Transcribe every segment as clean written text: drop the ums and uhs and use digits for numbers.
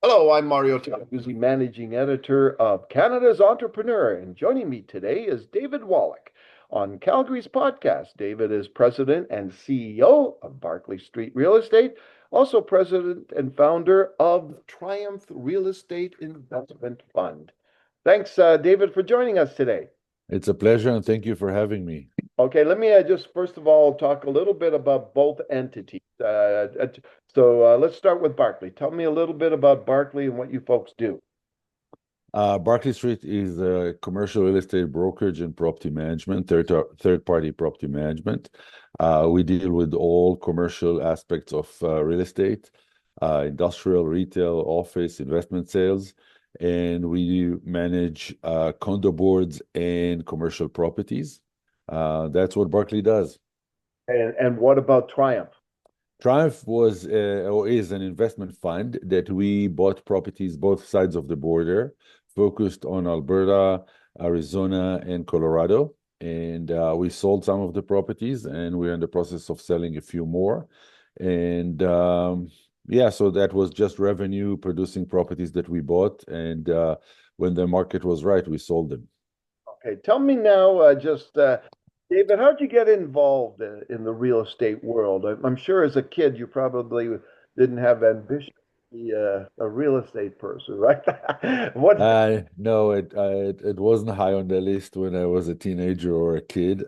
Hello, I'm Mario Toneguzzi, Managing Editor of Canada's Entrepreneur, and joining me today is David Wallach on Calgary's podcast. David is President and CEO of Barclay Street Real Estate, also President and founder of Triumph Real Estate Investment Fund. Thanks, David, for joining us today. It's a pleasure, and thank you for having me. Okay, let me just first of all talk a little bit about both entities. Let's start with Barclay. Tell me a little bit about Barclay and what you folks do. Barclay Street is a commercial real estate brokerage and property management, third-party property management. We deal with all commercial aspects of real estate, industrial, retail, office, investment sales, and we manage condo boards and commercial properties. That's what Barclay does. And what about Triumph? Triumph was or is an investment fund that we bought properties both sides of the border, focused on Alberta, Arizona, and Colorado. And we sold some of the properties, and we're in the process of selling a few more. And yeah, so that was just revenue producing properties that we bought. And when the market was right, we sold them. Okay, tell me now, David, how'd you get involved in the real estate world? I'm sure as a kid you probably didn't have ambition to be a real estate person, right? What? No, it wasn't high on the list when I was a teenager or a kid.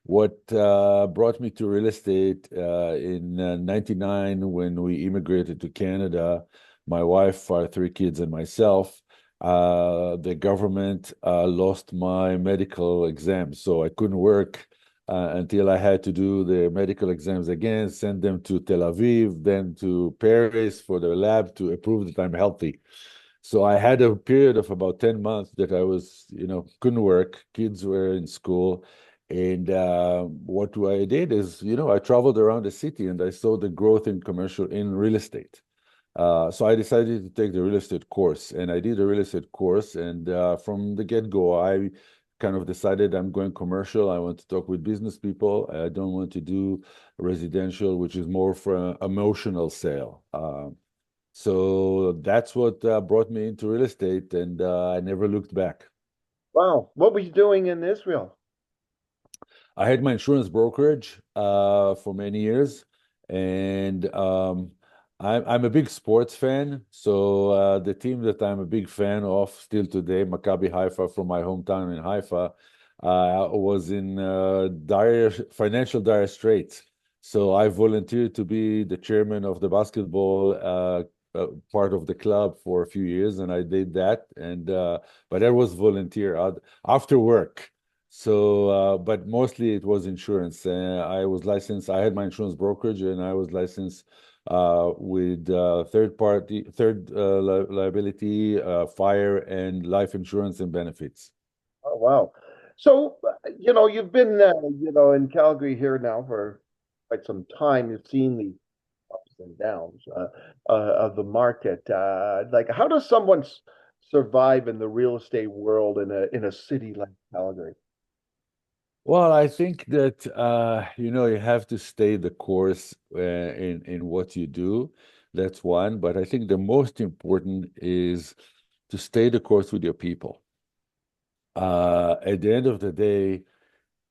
What brought me to real estate in '99 when we immigrated to Canada, my wife, our three kids, and myself, the government lost my medical exams, so I couldn't work until I had to do the medical exams again, send them to Tel Aviv, then to Paris for the lab to approve that I'm healthy. So I had a period of about 10 months that I was, couldn't work. Kids were in school. And what I did is, I traveled around the city and I saw the growth in real estate. So I decided to take the real estate course, and I did a real estate course. And from the get-go, I kind of decided I'm going commercial. I want to talk with business people. I don't want to do residential, which is more for an emotional sale. So that's what brought me into real estate, and I never looked back. Wow, what were you doing in Israel? I had my insurance brokerage for many years, and I'm a big sports fan. So the team that I'm a big fan of still today, Maccabi Haifa from my hometown in Haifa, was in financial dire straits. So I volunteered to be the chairman of the basketball part of the club for a few years, and I did that. And but that was volunteer after work. So, but mostly it was insurance. I was licensed. I had my insurance brokerage, and I was licensed with third liability, fire, and life insurance and benefits. Oh, wow. So, you've been, in Calgary here now for quite some time. You've seen the ups and downs of the market. Like, how does someone survive in the real estate world in a city like Calgary? Well, I think that you have to stay the course in what you do. That's one. But I think the most important is to stay the course with your people. At the end of the day,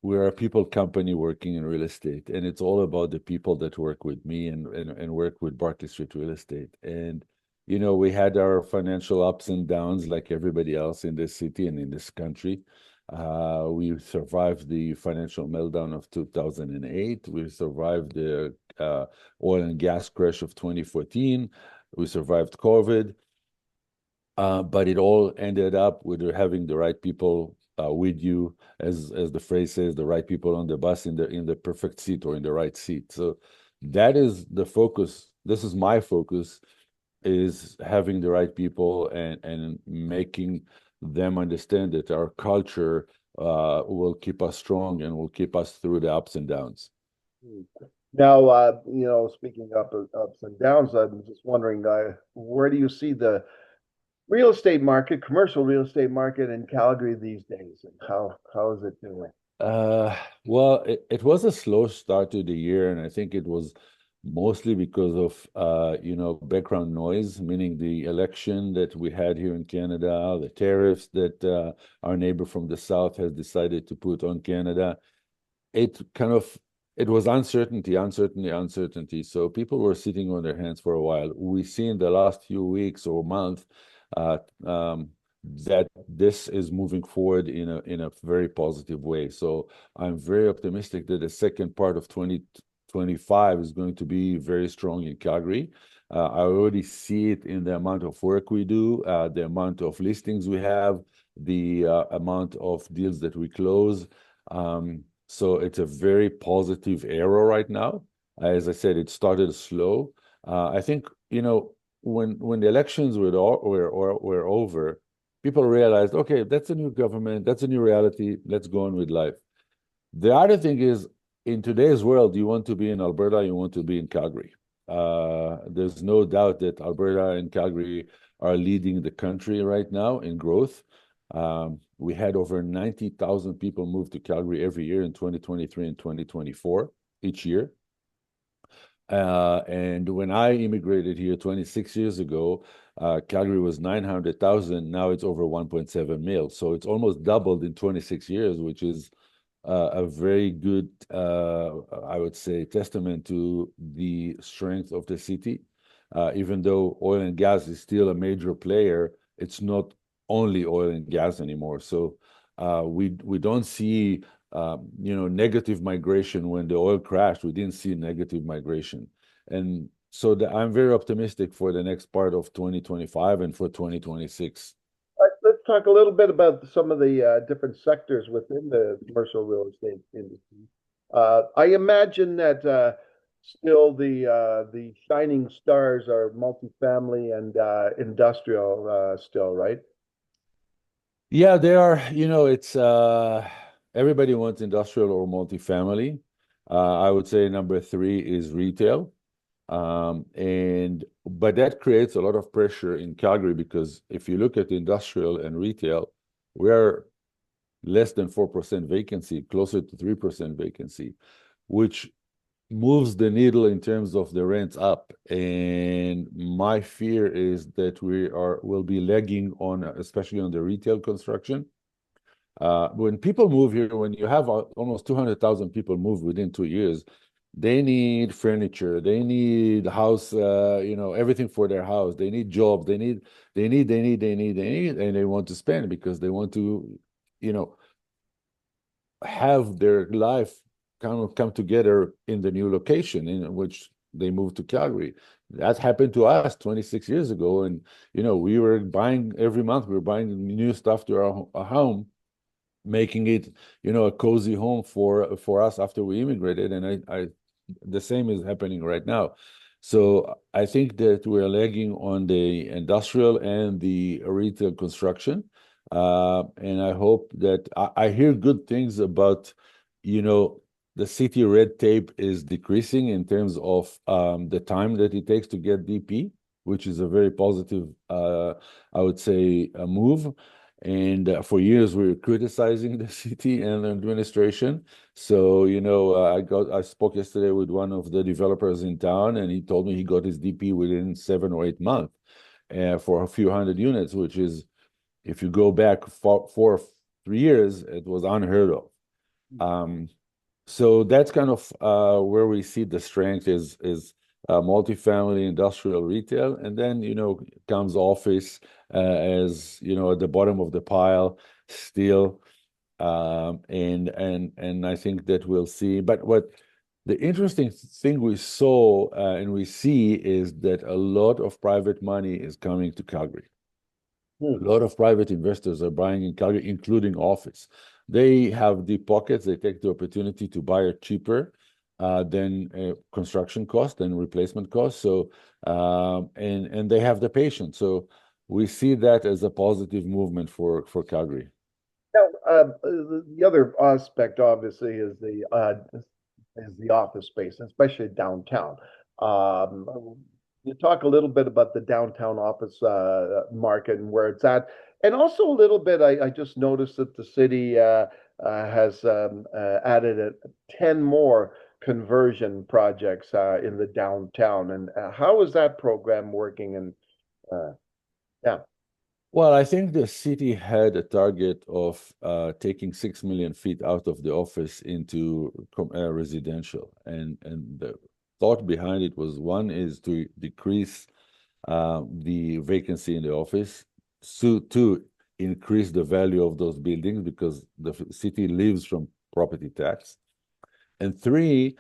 we're a people company working in real estate, and it's all about the people that work with me and work with Barclay Street Real Estate. And we had our financial ups and downs like everybody else in this city and in this country. We survived the financial meltdown of 2008. We survived the oil and gas crash of 2014. We survived COVID. But it all ended up with having the right people with you, as the phrase says, the right people on the bus in the perfect seat or in the right seat. So that is the focus. This is my focus, is having the right people and making them understand that our culture will keep us strong and will keep us through the ups and downs. Now, speaking of ups and downs, I'm just wondering, where do you see the real estate market, commercial real estate market in Calgary these days, and how is it doing? Well, it was a slow start to the year, and I think it was mostly because of background noise, meaning the election that we had here in Canada, the tariffs that our neighbor from the south has decided to put on Canada. It was uncertainty, uncertainty, uncertainty. So people were sitting on their hands for a while. We see in the last few weeks or month uh, um, that this is moving forward in a very positive way. So I'm very optimistic that the second part of 2025 is going to be very strong in Calgary. I already see it in the amount of work we do, the amount of listings we have, the amount of deals that we close. So it's a very positive era right now. As I said, it started slow. I think, when the elections were over, people realized, okay, that's a new government, that's a new reality, let's go on with life. The other thing is, in today's world, you want to be in Alberta, you want to be in Calgary. There's no doubt that Alberta and Calgary are leading the country right now in growth. We had over 90,000 people move to Calgary every year in 2023 and 2024, each year. And when I immigrated here 26 years ago, Calgary was 900,000. Now it's over 1.7 mil. So it's almost doubled in 26 years, which is a very good, I would say, testament to the strength of the city. Even though oil and gas is still a major player, it's not only oil and gas anymore. So we don't see negative migration. When the oil crashed, we didn't see negative migration. And so I'm very optimistic for the next part of 2025 and for 2026. Let's talk a little bit about some of the different sectors within the commercial real estate industry. I imagine that still the shining stars are multifamily and industrial still, right? Yeah, there are, it's everybody wants industrial or multifamily. I would say number three is retail. But that creates a lot of pressure in Calgary because if you look at industrial and retail, we're less than 4% vacancy, closer to 3% vacancy, which moves the needle in terms of the rents up. And my fear is that will be lagging on, especially on the retail construction. When people move here, when you have almost 200,000 people move within 2 years, they need furniture, they need house, everything for their house. They need jobs, and they want to spend because they want to, you know, have their life kind of come together in the new location in which they moved to Calgary. That happened to us 26 years ago. And, we were buying every month, we were buying new stuff to our home, making it, a cozy home for us after we immigrated. And I the same is happening right now. So I think that we're lagging on the industrial and the retail construction. And I hope that I hear good things about, the city red tape is decreasing in terms of the time that it takes to get DP, which is a very positive, I would say, a move. And for years, we were criticizing the city and the administration. So, I spoke yesterday with one of the developers in town, and he told me he got his DP within 7 or 8 months for a few hundred units, which is, if you go back 3 years, it was unheard of. Um, so that's kind of where we see the strength is multifamily, industrial, retail, and then comes office as at the bottom of the pile still. And I think that we'll see. But what the interesting thing we saw and we see is that a lot of private money is coming to Calgary. A Hmm. lot of private investors are buying in Calgary, including office. They have deep pockets. They take the opportunity to buy it cheaper than construction cost and replacement cost. So and they have the patience. So we see that as a positive movement for Calgary. Now, the other aspect, obviously, is the office space, especially downtown. You talk a little bit about the downtown office market and where it's at, and also a little bit. I just noticed that the city has added 10 more conversion projects in the downtown, and how is that program working? And uh, yeah. Well, I think the city had a target of taking 6 million feet out of the office into residential, and the thought behind it was one is to decrease the vacancy in the office, so to increase the value of those buildings because the city lives from property tax, and three,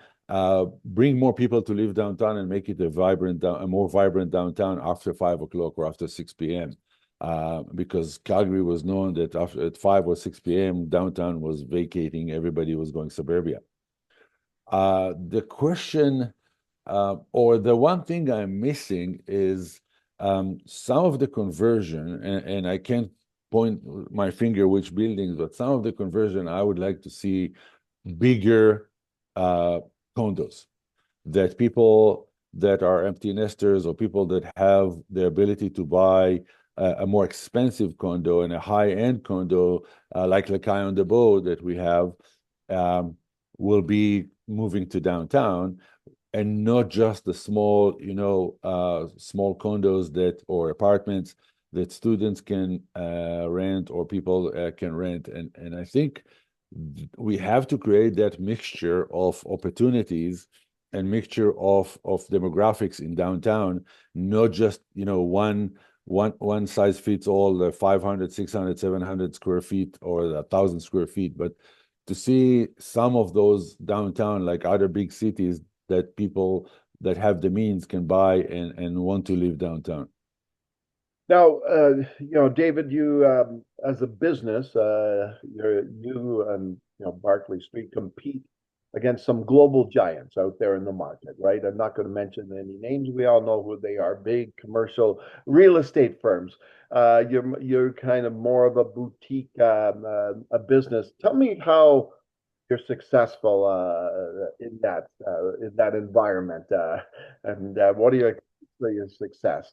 bring more people to live downtown and make it a more vibrant downtown after 5 o'clock or after 6 p.m. Because Calgary was known that after at 5 or 6 p.m. downtown was vacating, everybody was going suburbia. The question, or the one thing I'm missing is some of the conversion, and I can't point my finger which buildings, but some of the conversion I would like to see bigger condos that people that are empty nesters or people that have the ability to buy a more expensive condo and a high-end condo like Lacaille on the Bow that we have um, will be moving to downtown, and not just the small, small condos that or apartments that students can rent or people can rent. And I think we have to create that mixture of opportunities and mixture of demographics in downtown, not just, one size fits all, the 500, 600, 700 square feet or 1,000 square feet, but to see some of those downtown, like other big cities, that people that have the means can buy and want to live downtown. Now, David, you as a business, you and Barclay Street compete against some global giants out there in the market, right? I'm not going to mention any names. We all know who they are. Big commercial real estate firms. You're kind of more of a boutique a business. Tell me how you're successful in that environment, and what are your success?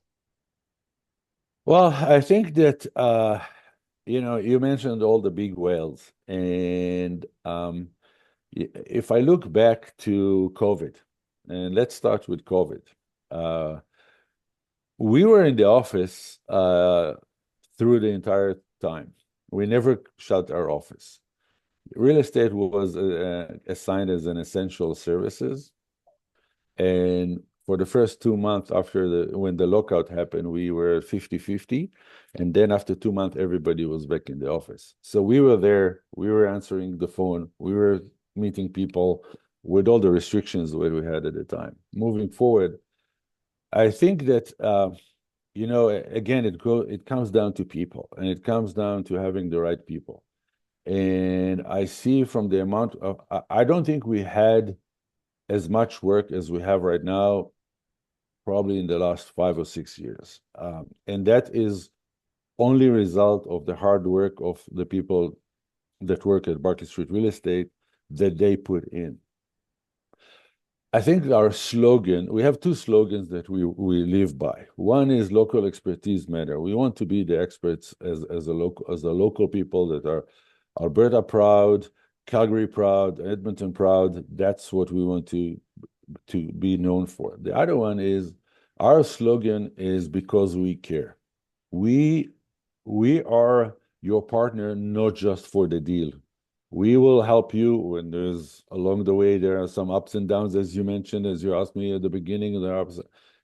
Well, I think that you mentioned all the big whales, and if I look back to COVID, and let's start with COVID, uh, we were in the office through the entire time. We never shut our office. Real estate was assigned as an essential services, and for the first 2 months after when the lockout happened, we were 50-50. And then after 2 months, everybody was back in the office. So we were there, we were answering the phone, we were meeting people with all the restrictions that we had at the time. Moving forward, I think that again, it comes down to people, and it comes down to having the right people. And I see from the amount of, I don't think we had as much work as we have right now, probably in the last 5 or 6 years. And that is only result of the hard work of the people that work at Barclay Street Real Estate that they put in. I think our slogan, we have two slogans that we live by. One is local expertise matter. We want to be the experts as the local people that are Alberta proud, Calgary proud, Edmonton proud. That's what we want to be known for. The other one is our slogan is because we care. We are your partner, not just for the deal. We will help you when there's along the way, there are some ups and downs, as you mentioned, as you asked me at the beginning.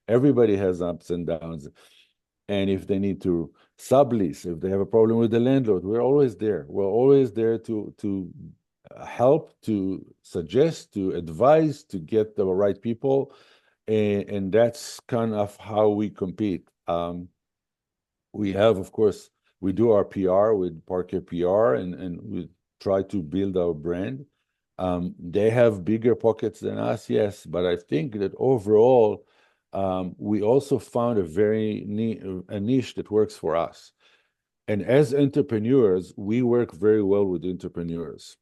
Everybody has ups and downs. And if they need to sublease, if they have a problem with the landlord, we're always there. We're always there to help, to suggest, to advise, to get the right people. And that's kind of how we compete. We have, of course, we do our PR with Parker PR, and we try to build our brand. They have bigger pockets than us, yes, but I think that overall, we also found a niche that works for us. And as entrepreneurs, we work very well with entrepreneurs.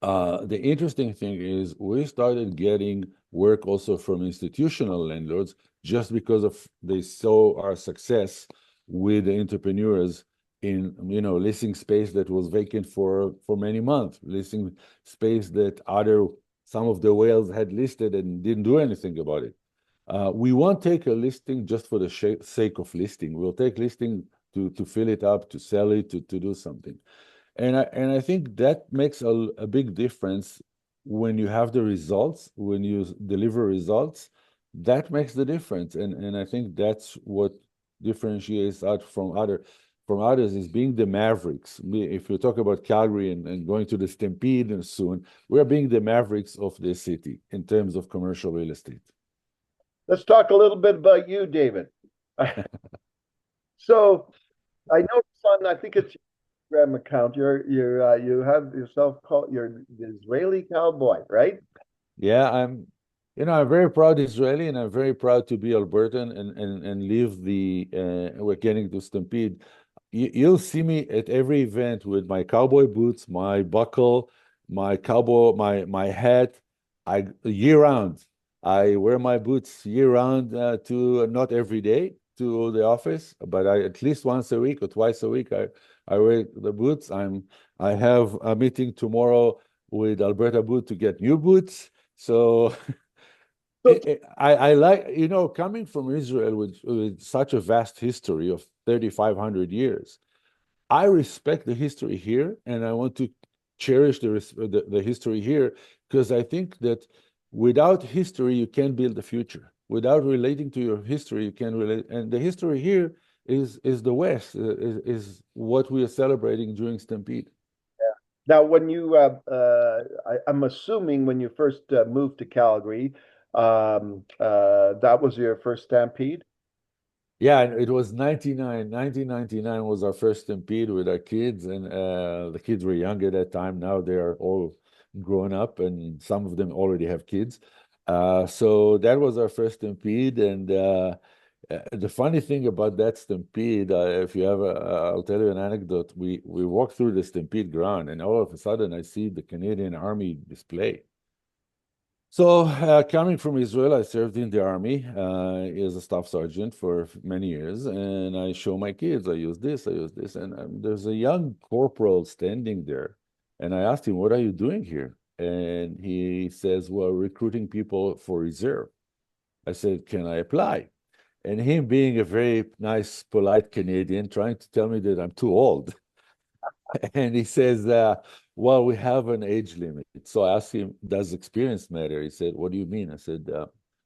The interesting thing is we started getting work also from institutional landlords just because they saw our success with the entrepreneurs in leasing space that was vacant for many months, leasing space that other some of the whales had listed and didn't do anything about it. We won't take a listing just for the sake of listing. We'll take listing to fill it up, to sell it, to do something. And I think that makes a big difference when you have the results, when you deliver results. That makes the difference, and I think that's what differentiates us from others is being the mavericks. If you talk about Calgary and going to the Stampede and soon, we're being the mavericks of the city in terms of commercial real estate. Let's talk a little bit about you, David. So I noticed on, I think it's your Instagram account, you have yourself called you're the Israeli cowboy, right? Yeah, I'm very proud Israeli, and I'm very proud to be Albertan and live we're getting to Stampede. You'll see me at every event with my cowboy boots, my buckle, my cowboy, my hat. I year round. I wear my boots year round to not every day to the office, but at least once a week or twice a week I wear the boots. I have a meeting tomorrow with Alberta Boot to get new boots. So So I like, coming from Israel with such a vast history of 3,500 years, I respect the history here, and I want to cherish the history here because I think that without history, you can't build the future. Without relating to your history, you can't relate. And the history here is the West, is what we are celebrating during Stampede. now, when I'm assuming when you first moved to Calgary, that was your first Stampede. Yeah, and it was 1999 was our first Stampede with our kids, and the kids were young at that time. Now they are all grown up, and some of them already have kids. So that was our first Stampede, and the funny thing about that Stampede, if you ever, I'll tell you an anecdote. We walked through the Stampede ground, and all of a sudden I see the Canadian Army display. So, coming from Israel, I served in the army as a staff sergeant for many years, and I show my kids, I use this, and there's a young corporal standing there, and I asked him, "What are you doing here?" And he says, "Well, recruiting people for reserve." I said, "Can I apply?" And him being a very nice, polite Canadian, trying to tell me that I'm too old. And he says, well, we have an age limit. So I asked him, does experience matter? He said, what do you mean? I said,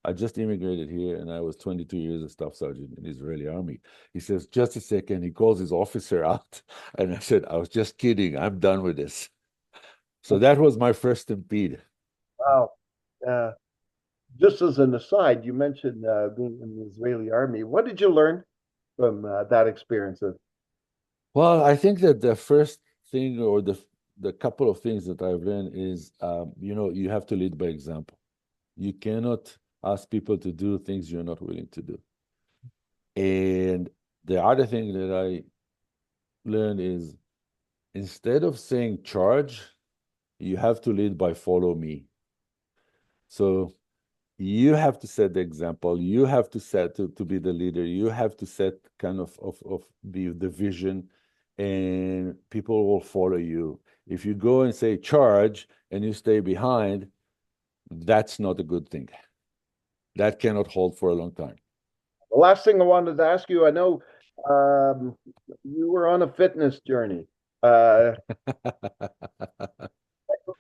I just immigrated here and I was 22 years a staff sergeant in the Israeli army. He says, just a second. He calls his officer out. And I said, I was just kidding. I'm done with this. So that was my first Stampede. Wow. Uh, just as an aside, you mentioned being in the Israeli army. What did you learn from that experience? Well, I think that the first thing or the couple of things that I've learned is, you have to lead by example. You cannot ask people to do things you're not willing to do. And the other thing that I learned is instead of saying charge, you have to lead by follow me. So you have to set the example. You have to set to be the leader. You have to set kind of the vision, and people will follow you. If you go and say charge and you stay behind, that's not a good thing. That cannot hold for a long time. The last thing I wanted to ask you, I know you were on a fitness journey. Uh,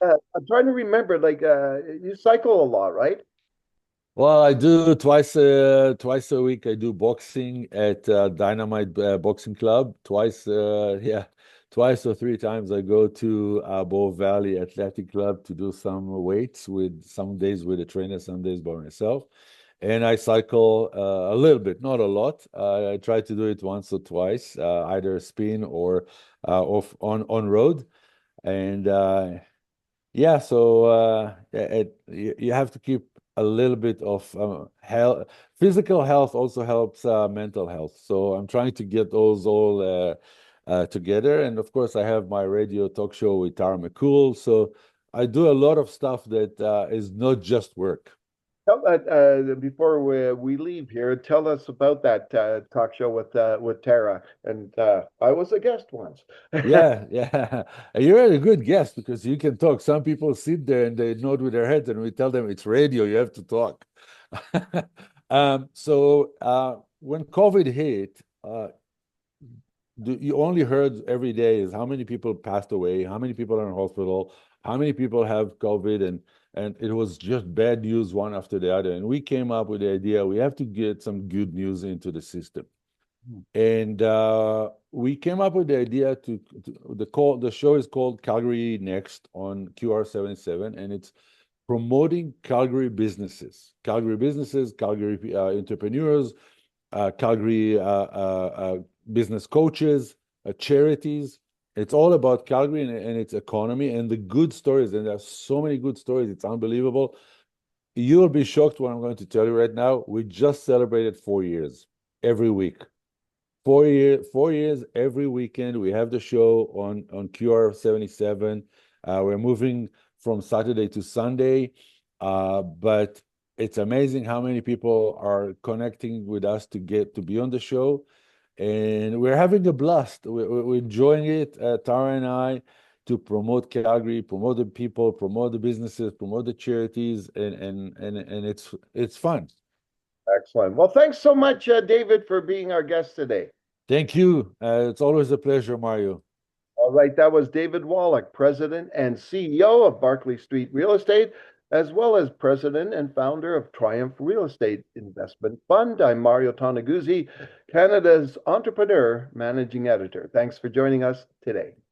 I'm trying to remember, like you cycle a lot, right? Well, I do twice a week. I do boxing at Dynamite Boxing Club. Twice or three times I go to Bow Valley Athletic Club to do some weights with some days with a trainer, some days by myself. And I cycle a little bit, not a lot. I try to do it once or twice, either spin or off on road. And yeah, so you have to keep a little bit of health. Physical health also helps mental health. So I'm trying to get those all together. And of course, I have my radio talk show with Tara McCool. So I do a lot of stuff that is not just work. Before we leave here, tell us about that talk show with Tara. And I was a guest once. Yeah, yeah. You're a good guest because you can talk. Some people sit there and they nod with their heads, and we tell them it's radio, you have to talk. When COVID hit, you only heard every day is how many people passed away, how many people are in hospital, how many people have COVID, and it was just bad news one after the other. And we came up with the idea we have to get some good news into the system. And we came up with the idea the show is called Calgary Next on QR77, and it's promoting Calgary businesses, Calgary entrepreneurs, Calgary business coaches, charities. It's all about Calgary and its economy and the good stories. And there's so many good stories. It's unbelievable. You'll be shocked what I'm going to tell you right now. We just celebrated 4 years every week. 4 years every weekend. We have the show on QR77. We're moving from Saturday to Sunday, but it's amazing how many people are connecting with us to get to be on the show, and we're having a blast. We're enjoying it, Tara and I, to promote Calgary, promote the people, promote the businesses, promote the charities, and it's fun. Excellent. Well, thanks so much, David, for being our guest today. Thank you. It's always a pleasure, Mario. All right, that was David Wallach, President and CEO of Barclay Street Real Estate, as well as President and founder of Triumph Real Estate Investment Fund. I'm Mario Toneguzzi, Canada's entrepreneur, managing editor. Thanks for joining us today.